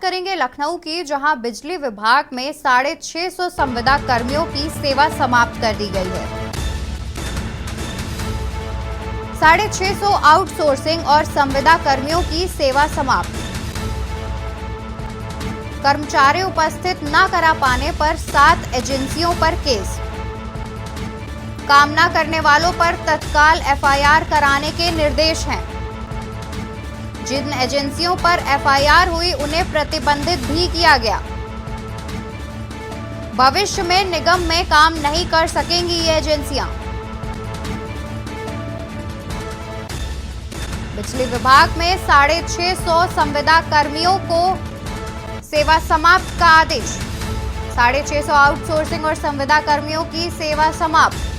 करेंगे लखनऊ की, जहां बिजली विभाग में 650 संविदा कर्मियों की सेवा समाप्त कर दी गई है। 650 आउटसोर्सिंग और संविदा कर्मियों की सेवा समाप्त। कर्मचारी उपस्थित न करा पाने पर 7 एजेंसियों पर केस। काम न करने वालों पर तत्काल एफआईआर कराने के निर्देश हैं। जिन एजेंसियों पर एफआईआर हुई उन्हें प्रतिबंधित भी किया गया। भविष्य में निगम में काम नहीं कर सकेंगी ये एजेंसियां। बिजली विभाग में 650 संविदा कर्मियों को सेवा समाप्त का आदेश। 650 आउटसोर्सिंग और संविदा कर्मियों की सेवा समाप्त।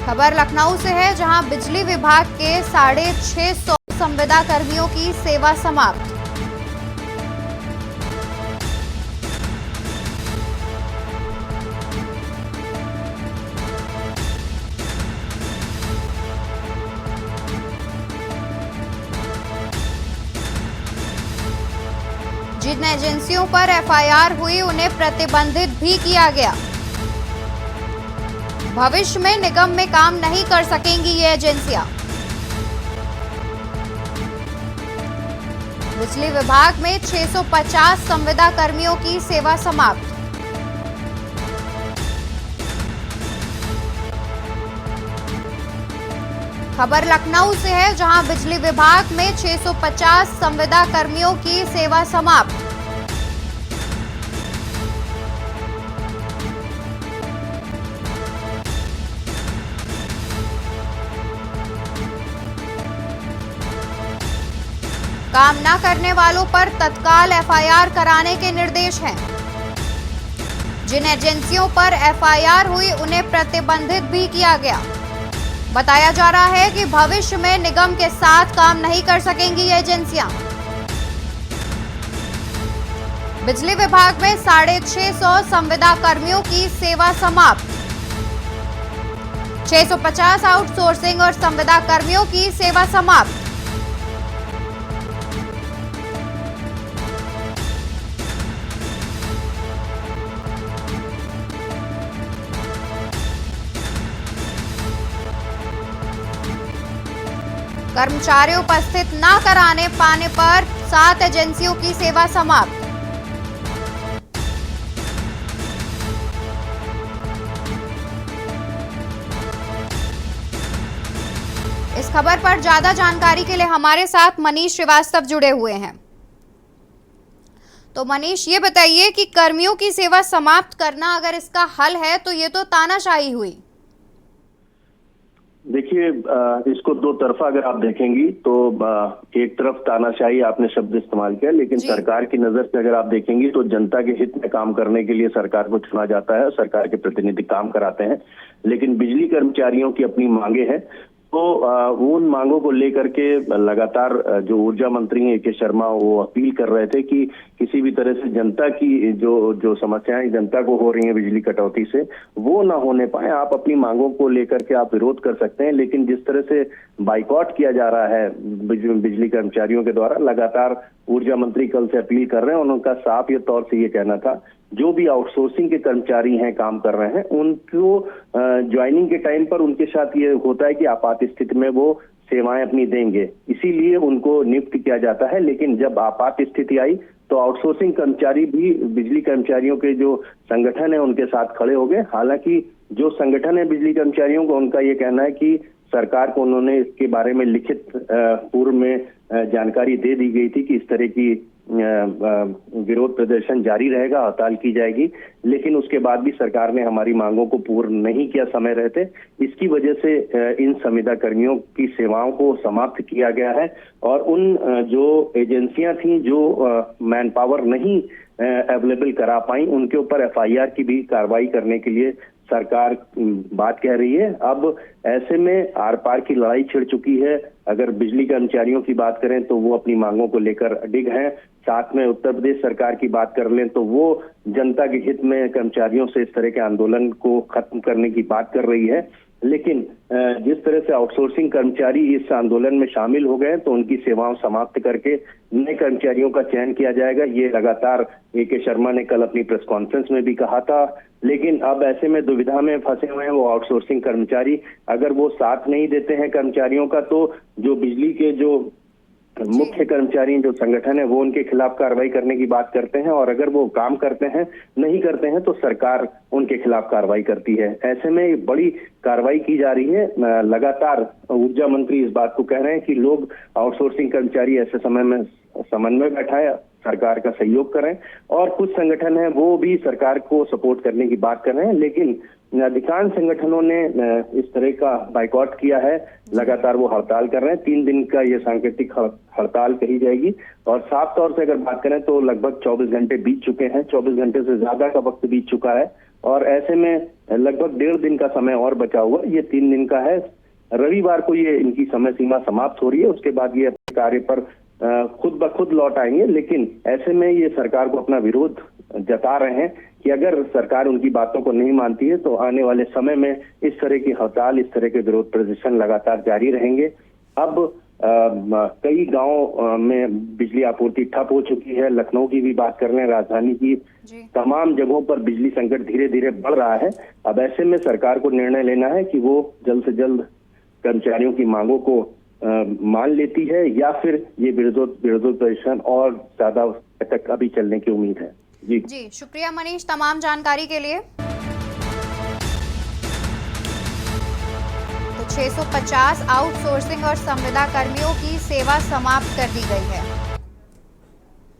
खबर लखनऊ से है, जहां बिजली विभाग के 650 संविदा कर्मियों की सेवा समाप्त। जिन एजेंसियों पर एफआईआर हुई उन्हें प्रतिबंधित भी किया गया। भविष्य में निगम में काम नहीं कर सकेंगी ये एजेंसियां। बिजली विभाग में 650 संविदा कर्मियों की सेवा समाप्त। खबर लखनऊ से है, जहां बिजली विभाग में 650 संविदा कर्मियों की सेवा समाप्त। काम न करने वालों पर तत्काल एफआईआर कराने के निर्देश हैं। जिन एजेंसियों पर एफआईआर हुई उन्हें प्रतिबंधित भी किया गया। बताया जा रहा है कि भविष्य में निगम के साथ काम नहीं कर सकेंगी ये एजेंसियां। बिजली विभाग में 650 संविदा कर्मियों की सेवा समाप्त। 650 आउटसोर्सिंग और संविदा कर्मियों की सेवा समाप्त। कर्मचारी उपस्थित न कराने पाने पर 7 एजेंसियों की सेवा समाप्त। इस खबर पर ज्यादा जानकारी के लिए हमारे साथ मनीष श्रीवास्तव जुड़े हुए हैं। तो मनीष, ये बताइए कि कर्मियों की सेवा समाप्त करना अगर इसका हल है तो ये तो तानाशाही हुई। देखिए, इसको दो तरफा अगर आप देखेंगी तो एक तरफ तानाशाही आपने शब्द इस्तेमाल किया, लेकिन सरकार की नजर से अगर आप देखेंगी तो जनता के हित में काम करने के लिए सरकार को चुना जाता है, सरकार के प्रतिनिधि काम कराते हैं। लेकिन बिजली कर्मचारियों की अपनी मांगे हैं, तो उन मांगों को लेकर के लगातार जो ऊर्जा मंत्री हैं ए.के. शर्मा, वो अपील कर रहे थे कि किसी भी तरह से जनता की जो समस्याएं जनता को हो रही हैं बिजली कटौती से, वो ना होने पाए। आप अपनी मांगों को लेकर के आप विरोध कर सकते हैं, लेकिन जिस तरह से बाइकआउट किया जा रहा है बिजली कर्मचारियों के द्वारा, लगातार ऊर्जा मंत्री कल से अपील कर रहे हैं। और उनका साफ ये तौर से ये कहना था, जो भी आउटसोर्सिंग के कर्मचारी हैं, काम कर रहे हैं, उनको ज्वाइनिंग के टाइम पर उनके साथ ये होता है कि आपात स्थिति में वो सेवाएं अपनी देंगे, इसीलिए उनको नियुक्त किया जाता है। लेकिन जब आपात स्थिति आई तो आउटसोर्सिंग कर्मचारी भी बिजली कर्मचारियों के जो संगठन है उनके साथ खड़े हो गए। हालांकि जो संगठन है बिजली कर्मचारियों को, उनका ये कहना है कि सरकार को उन्होंने इसके बारे में लिखित पूर्व में जानकारी दे दी गई थी कि इस तरह की विरोध प्रदर्शन जारी रहेगा, हड़ताल की जाएगी, लेकिन उसके बाद भी सरकार ने हमारी मांगों को पूर्ण नहीं किया समय रहते। इसकी वजह से इन संविदा कर्मियों की सेवाओं को समाप्त किया गया है। और उन जो एजेंसियां थी जो मैन पावर नहीं अवेलेबल करा पाई, उनके ऊपर एफआईआर की भी कार्रवाई करने के लिए सरकार बात कह रही है। अब ऐसे में आर पार की लड़ाई छिड़ चुकी है। अगर बिजली कर्मचारियों की बात करें तो वो अपनी मांगों को लेकर अडिग हैं। साथ में उत्तर प्रदेश सरकार की बात कर लें तो वो जनता के हित में कर्मचारियों से इस तरह के आंदोलन को खत्म करने की बात कर रही है। लेकिन जिस तरह से आउटसोर्सिंग कर्मचारी इस आंदोलन में शामिल हो गए तो उनकी सेवाओं समाप्त करके नए कर्मचारियों का चयन किया जाएगा। ये लगातार ए.के. शर्मा ने कल अपनी प्रेस कॉन्फ्रेंस में भी कहा था। लेकिन अब ऐसे में दुविधा में फंसे हुए हैं वो आउटसोर्सिंग कर्मचारी। अगर वो साथ नहीं देते हैं कर्मचारियों का तो जो बिजली के जो मुख्य कर्मचारी जो संगठन है वो उनके खिलाफ कार्रवाई करने की बात करते हैं, और अगर वो काम करते हैं नहीं करते हैं तो सरकार उनके खिलाफ कार्रवाई करती है। ऐसे में बड़ी कार्रवाई की जा रही है। लगातार ऊर्जा मंत्री इस बात को कह रहे हैं कि लोग आउटसोर्सिंग कर्मचारी ऐसे समय में समन्वय बैठाए, सरकार का सहयोग करें, और कुछ संगठन है वो भी सरकार को सपोर्ट करने की बात कर रहे हैं। लेकिन अधिकांश संगठनों ने इस तरह का बाइकॉट किया है। लगातार वो हड़ताल कर रहे हैं। 3 दिन का ये सांकेतिक हड़ताल कही जाएगी। और साफ तौर से अगर बात करें तो लगभग 24 घंटे बीत चुके हैं, 24 घंटे से ज्यादा का वक्त बीत चुका है, और ऐसे में लगभग 1.5 दिन का समय और बचा हुआ। ये 3 दिन का है। रविवार को ये इनकी समय सीमा समाप्त हो रही है। उसके बाद ये अपने कार्य पर खुद ब खुद लौट आएंगे। लेकिन ऐसे में ये सरकार को अपना विरोध जता रहे हैं कि अगर सरकार उनकी बातों को नहीं मानती है तो आने वाले समय में इस तरह की हड़ताल, इस तरह के विरोध प्रदर्शन लगातार जारी रहेंगे। अब कई गांवों में बिजली आपूर्ति ठप हो चुकी है। लखनऊ की भी बात कर रहे हैं, राजधानी की तमाम जगहों पर बिजली संकट धीरे धीरे बढ़ रहा है। अब ऐसे में सरकार को निर्णय लेना है कि वो जल्द से जल्द कर्मचारियों की मांगों को मान लेती है या फिर ये विरोध प्रदर्शन और ज्यादा तक अभी चलने की उम्मीद है। जी शुक्रिया मनीष तमाम जानकारी के लिए। तो 650 आउटसोर्सिंग और संविदा कर्मियों की सेवा समाप्त कर दी गई है।